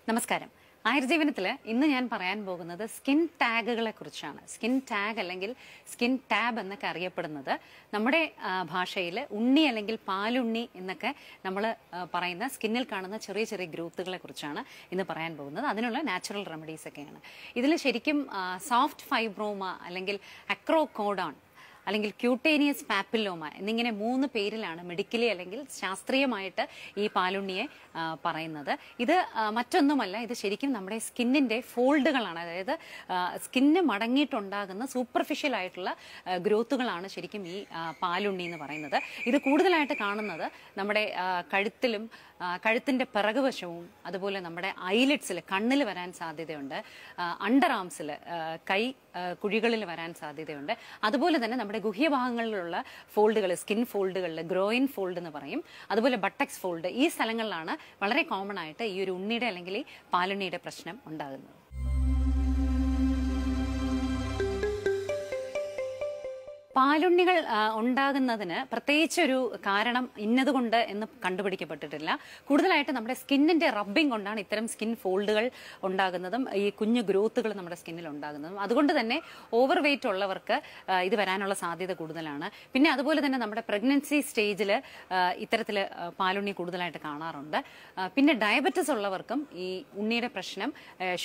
നമസ്കാരം. ആയുർജീവനത്തിൽ ഇന്ന് ഞാൻ പറയാൻ പോകുന്നത് സ്കിൻ ടാഗുകളെ കുറിച്ചാണ്. സ്കിൻ ടാഗ് അല്ലെങ്കിൽ സ്കിൻ ടാബ് എന്നൊക്കെ അറിയപ്പെടുന്നത് നമ്മുടെ ഭാഷയിൽ ഉണ്ണി അല്ലെങ്കിൽ പാലുണ്ണി എന്നൊക്കെ നമ്മൾ പറയുന്ന സ്കിന്നിൽ കാണുന്ന ചെറിയ ചെറിയ ഗ്രോത്തുകളെ കുറിച്ചാണ് ഇന്ന് പറയാൻ പോകുന്നത്. അതിനുള്ള നാച്ചുറൽ റെമഡീസ് ഒക്കെയാണ്. ഇതിൽ ശരിക്കും സോഫ്റ്റ് ഫൈബ്രോമ അല്ലെങ്കിൽ അക്രോകോഡോൺ അല്ലെങ്കിൽ ക്യൂട്ടേനിയസ് പാപ്പില്ലോമ എന്നിങ്ങനെ 3 പേരിലാണ് മെഡിക്കലി അല്ലെങ്കിൽ ശാസ്ത്രീയമായിട്ട് ഈ പാലുണ്ണിയെ പറയുന്നത്. ഇത് മറ്റൊന്നുമല്ല, ഇത് ശരിക്കും നമ്മുടെ സ്കിന്നിന്റെ ഫോൾഡുകളാണ്. അതായത് സ്കിന്ന് മടങ്ങിയിട്ടുണ്ടാകുന്ന സൂപ്പർഫിഷ്യൽ ആയിട്ടുള്ള ഗ്രോത്തുകളാണ് ശരിക്കും ഈ പാലുണ്ണി എന്ന് പറയുന്നത്. ഇത് കൂടുതലായിട്ട് കാണുന്നത് നമ്മുടെ കഴുത്തിലും കഴുത്തിന്റെ പിറകുവശവും അതുപോലെ നമ്മുടെ ഐലിഡ്സിൽ കണ്ണിൽ വരാൻ സാധ്യതയുണ്ട്, അണ്ടർ ആംസിൽ കൈ കുഴികളിൽ വരാൻ സാധ്യതയുണ്ട്. അതുപോലെ തന്നെ നമ്മുടെ ഗുഹ്യഭാഗങ്ങളിലുള്ള ഫോൾഡുകൾ, സ്കിൻ ഫോൾഡുകളിൽ ഗ്രോയിൻ ഫോൾഡ് എന്ന് പറയും, അതുപോലെ ബട്ടക്സ് ഫോൾഡ്, ഈ സ്ഥലങ്ങളിലാണ് വളരെ കോമൺ ആയിട്ട് ഈ ഒരു ഉണ്ണിയുടെ അല്ലെങ്കിൽ ഈ പാലുണ്ണിയുടെ പ്രശ്നം ഉണ്ടാകുന്നത്. പാലുണ്ണികൾ ഉണ്ടാകുന്നതിന് പ്രത്യേകിച്ചൊരു കാരണം ഇന്നതുകൊണ്ട് എന്ന് കണ്ടുപിടിക്കപ്പെട്ടിട്ടില്ല. കൂടുതലായിട്ട് നമ്മുടെ സ്കിന്നിന്റെ റബ്ബിംഗ് കൊണ്ടാണ് ഇത്തരം സ്കിൻ ഫോൾഡുകൾ ഉണ്ടാകുന്നതും ഈ കുഞ്ഞു ഗ്രോത്തുകൾ നമ്മുടെ സ്കിന്നിൽ ഉണ്ടാകുന്നതും. അതുകൊണ്ട് തന്നെ ഓവർ വെയിറ്റ് ഉള്ളവർക്ക് ഇത് വരാനുള്ള സാധ്യത കൂടുതലാണ്. പിന്നെ അതുപോലെ തന്നെ നമ്മുടെ പ്രഗ്നൻസി സ്റ്റേജിൽ ഇത്തരത്തിൽ പാലുണ്ണി കൂടുതലായിട്ട് കാണാറുണ്ട്. പിന്നെ ഡയബറ്റിസ് ഉള്ളവർക്കും ഈ ഉണ്ണിയുടെ പ്രശ്നം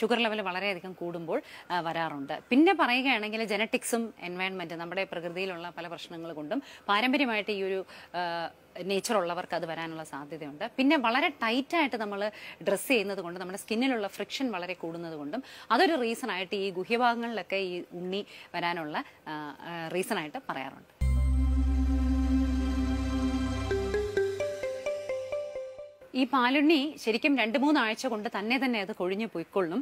ഷുഗർ ലെവൽ വളരെയധികം കൂടുമ്പോൾ വരാറുണ്ട്. പിന്നെ പറയുകയാണെങ്കിൽ ജനറ്റിക്സും എൻവയൺമെന്റ്, നമ്മുടെ പ്രകൃതിയിലുള്ള പല പ്രശ്നങ്ങൾ കൊണ്ടും പാരമ്പര്യമായിട്ട് ഈ ഒരു നേച്ചർ ഉള്ളവർക്ക് അത് വരാനുള്ള സാധ്യതയുണ്ട്. പിന്നെ വളരെ ടൈറ്റായിട്ട് നമ്മൾ ഡ്രസ്സ് ചെയ്യുന്നത് കൊണ്ട് നമ്മുടെ സ്കിന്നിലുള്ള ഫ്രിക്ഷൻ വളരെ കൂടുന്നത് കൊണ്ടും അതൊരു റീസൺ ആയിട്ട് ഈ ഗുഹ്യഭാഗങ്ങളിലൊക്കെ ഈ ഉണ്ണി വരാനുള്ള റീസൺ ആയിട്ട് പറയാറുണ്ട്. ഈ പാലുണ്ണി ശരിക്കും 2-3 ആഴ്ച കൊണ്ട് തന്നെ അത് കൊഴിഞ്ഞു പോയിക്കൊള്ളും.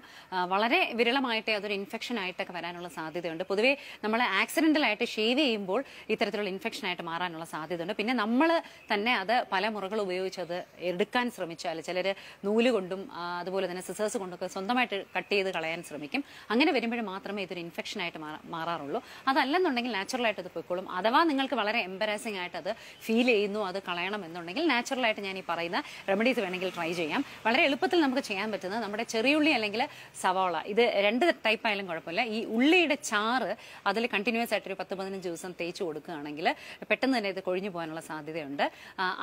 വളരെ വിരളമായിട്ടേ അതൊരു ഇൻഫെക്ഷൻ ആയിട്ടൊക്കെ വരാനുള്ള സാധ്യതയുണ്ട്. പൊതുവേ നമ്മൾ ആക്സിഡന്റലായിട്ട് ഷേവ് ചെയ്യുമ്പോൾ ഇത്തരത്തിലുള്ള ഇൻഫെക്ഷൻ ആയിട്ട് മാറാനുള്ള സാധ്യതയുണ്ട്. പിന്നെ നമ്മൾ തന്നെ അത് പല മുറകൾ ഉപയോഗിച്ച് അത് എടുക്കാൻ ശ്രമിച്ചാൽ, ചിലർ നൂല് കൊണ്ടും അതുപോലെ തന്നെ സിസേഴ്സ് കൊണ്ടൊക്കെ സ്വന്തമായിട്ട് കട്ട് ചെയ്ത് കളയാൻ ശ്രമിക്കും. അങ്ങനെ വരുമ്പോൾ മാത്രമേ ഇതൊരു ഇൻഫെക്ഷൻ ആയിട്ട് മാറാറുള്ളൂ. അതല്ലെന്നുണ്ടെങ്കിൽ നാച്ചുറലായിട്ട് അത് പോയിക്കോളും. അഥവാ നിങ്ങൾക്ക് വളരെ എംബറാസിംഗ് ആയിട്ട് അത് ഫീൽ ചെയ്യുന്നു, അത് കളയണം എന്നുണ്ടെങ്കിൽ നാച്ചുറലായിട്ട് ഞാൻ ഈ പറയുന്ന റെമഡീസ് വേണമെങ്കിൽ ട്രൈ ചെയ്യാം. വളരെ എളുപ്പത്തിൽ നമുക്ക് ചെയ്യാൻ പറ്റുന്നത് നമ്മുടെ ചെറിയുള്ളി അല്ലെങ്കിൽ സവാള, ഇത് 2 ടൈപ്പ് ആയാലും കുഴപ്പമില്ല. ഈ ഉള്ളിയുടെ ചാറ് അതിൽ കണ്ടിന്യൂസ് ആയിട്ട് ഒരു 10-15 ദിവസം തേച്ച് കൊടുക്കുകയാണെങ്കിൽ പെട്ടെന്ന് തന്നെ ഇത് കൊഴിഞ്ഞു പോകാനുള്ള സാധ്യതയുണ്ട്.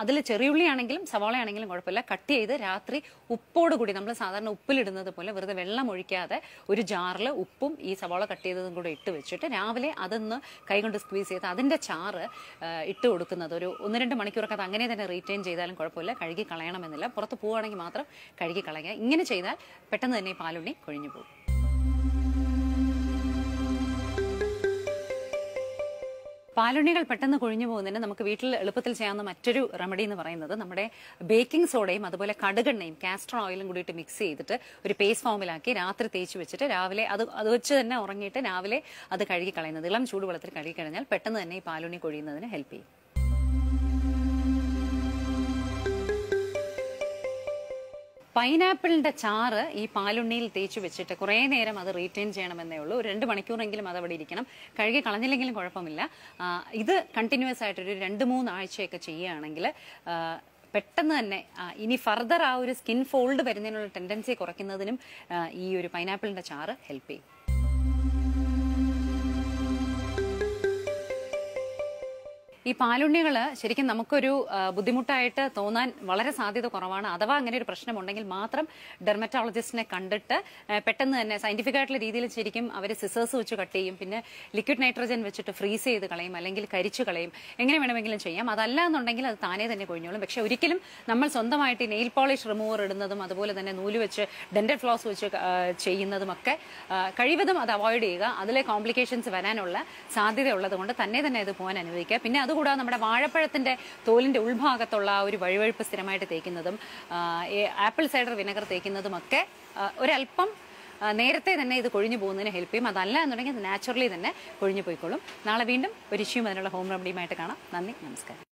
അതിൽ ചെറിയുള്ളി ആണെങ്കിലും സവാള ആണെങ്കിലും കുഴപ്പമില്ല, കട്ട് ചെയ്ത് രാത്രി ഉപ്പോടുകൂടി, നമ്മൾ സാധാരണ ഉപ്പിലിടുന്നത് പോലെ വെറുതെ വെള്ളം ഒഴിക്കാതെ ഒരു ജാറിൽ ഉപ്പും ഈ സവാള കട്ട് ചെയ്തതും കൂടെ ഇട്ട് വെച്ചിട്ട് രാവിലെ അതൊന്ന് കൈകൊണ്ട് സ്ക്വീസ് ചെയ്ത് അതിന്റെ ചാറ് ഇട്ട് കൊടുക്കുന്നത് ഒരു 1-2 മണിക്കൂറൊക്കെ അത് അങ്ങനെ തന്നെ റീറ്റെയിൻ ചെയ്താലും കുഴപ്പമില്ല. കഴുകി കളയണമെന്നില്ല. പുറത്ത് പോവുകയാണെങ്കിൽ മാത്രം കഴുകി കളയുക. ഇങ്ങനെ ചെയ്താൽ പെട്ടെന്ന് തന്നെ ഈ പാലുണ്ണി കൊഴിഞ്ഞു പോകും. പാലുണ്ണികൾ പെട്ടെന്ന് കൊഴിഞ്ഞു പോകുന്നതിന് നമുക്ക് വീട്ടിൽ എളുപ്പത്തിൽ ചെയ്യാവുന്ന മറ്റൊരു റെമഡി എന്ന് പറയുന്നത് നമ്മുടെ ബേക്കിംഗ് സോഡയും അതുപോലെ കടുകെണ്ണയും കാസ്റ്റർ ഓയിലും കൂടിയിട്ട് മിക്സ് ചെയ്തിട്ട് ഒരു പേസ്റ്റ് ഫോമിലാക്കി രാത്രി തേച്ച് വെച്ചിട്ട് രാവിലെ അത് വെച്ച് തന്നെ ഉറങ്ങിയിട്ട് രാവിലെ അത് കഴുകി കളയുന്നത്, ഇളം ചൂടുവെള്ളത്തിൽ കഴുകി കഴിഞ്ഞാൽ പെട്ടെന്ന് തന്നെ ഈ പാലുണ്ണി കൊഴിയുന്നതിന് ഹെൽപ്പ് ചെയ്യും. പൈനാപ്പിളിന്റെ ചാറ് ഈ പാലുണ്ണിയിൽ തേച്ച് വെച്ചിട്ട് കുറേ നേരം അത് റീറ്റെയിൻ ചെയ്യണമെന്നേ ഉള്ളൂ. ഒരു 2 മണിക്കൂറെങ്കിലും അത് അവിടെ ഇരിക്കണം. കഴുകി കളഞ്ഞില്ലെങ്കിലും കുഴപ്പമില്ല. ഇത് കണ്ടിന്യൂസ് ആയിട്ട് ഒരു 2-3 ആഴ്ചയൊക്കെ ചെയ്യുകയാണെങ്കിൽ പെട്ടെന്ന് തന്നെ ഇനി ഫർദർ ആ ഒരു സ്കിൻ ഫോൾഡ് വരുന്നതിനുള്ള ടെൻഡൻസി കുറയ്ക്കുന്നതിനും ഈ ഒരു പൈനാപ്പിളിന്റെ ചാറ് ഹെൽപ്പ് ചെയ്യും. ഈ പാലുണ്ണികൾ ശരിക്കും നമുക്കൊരു ബുദ്ധിമുട്ടായിട്ട് തോന്നാൻ വളരെ സാധ്യത കുറവാണ്. അഥവാ അങ്ങനെ ഒരു പ്രശ്നമുണ്ടെങ്കിൽ മാത്രം ഡെർമറ്റോളജിസ്റ്റിനെ കണ്ടിട്ട് പെട്ടെന്ന് തന്നെ സയന്റിഫിക് ആയിട്ടുള്ള രീതിയിൽ ശരിക്കും അവർ സിസേഴ്സ് വെച്ച് കട്ട് ചെയ്യും. പിന്നെ ലിക്വിഡ് നൈട്രജൻ വെച്ചിട്ട് ഫ്രീസ് ചെയ്ത് കളയും, അല്ലെങ്കിൽ കരിച്ചു കളയും. എങ്ങനെ വേണമെങ്കിലും ചെയ്യാം. അതല്ല എന്നുണ്ടെങ്കിൽ അത് താനേ തന്നെ കൊഴിഞ്ഞോളും. പക്ഷെ ഒരിക്കലും നമ്മൾ സ്വന്തമായിട്ട് നെയിൽ പോളിഷ് റിമൂവർ ഇടുന്നതും അതുപോലെ തന്നെ നൂല് വെച്ച് ഡെന്റൽ ഫ്ലോസ് വെച്ച് ചെയ്യുന്നതുമൊക്കെ കഴിവതും അത് അവോയ്ഡ് ചെയ്യുക. അതിലെ കോംപ്ലിക്കേഷൻസ് വരാനുള്ള സാധ്യത ഉള്ളത് കൊണ്ട് തന്നെ ഇത് പോകാൻ അനുവദിക്കുക. പിന്നെ അതുകൂടാതെ നമ്മുടെ വാഴപ്പഴത്തിന്റെ തോലിന്റെ ഉൾഭാഗത്തുള്ള ഒരു വഴുവഴുപ്പ് സ്ഥിരമായിട്ട് തേക്കുന്നതും ആപ്പിൾ സൈഡർ വിനെഗർ തേക്കുന്നതും ഒക്കെ ഒരല്പം നേരത്തെ തന്നെ ഇത് കൊഴിഞ്ഞു പോകുന്നതിന് ഹെൽപ്പ് ചെയ്യും. അതല്ല എന്നുണ്ടെങ്കിൽ അത് നാച്ചുറലി തന്നെ കൊഴിഞ്ഞു പോയിക്കോളും. നാളെ വീണ്ടും ഒരു ഇഷ്യൂം അതിനുള്ള ഹോം റെമഡിയുമായിട്ട് കാണാം. നന്ദി, നമസ്കാരം.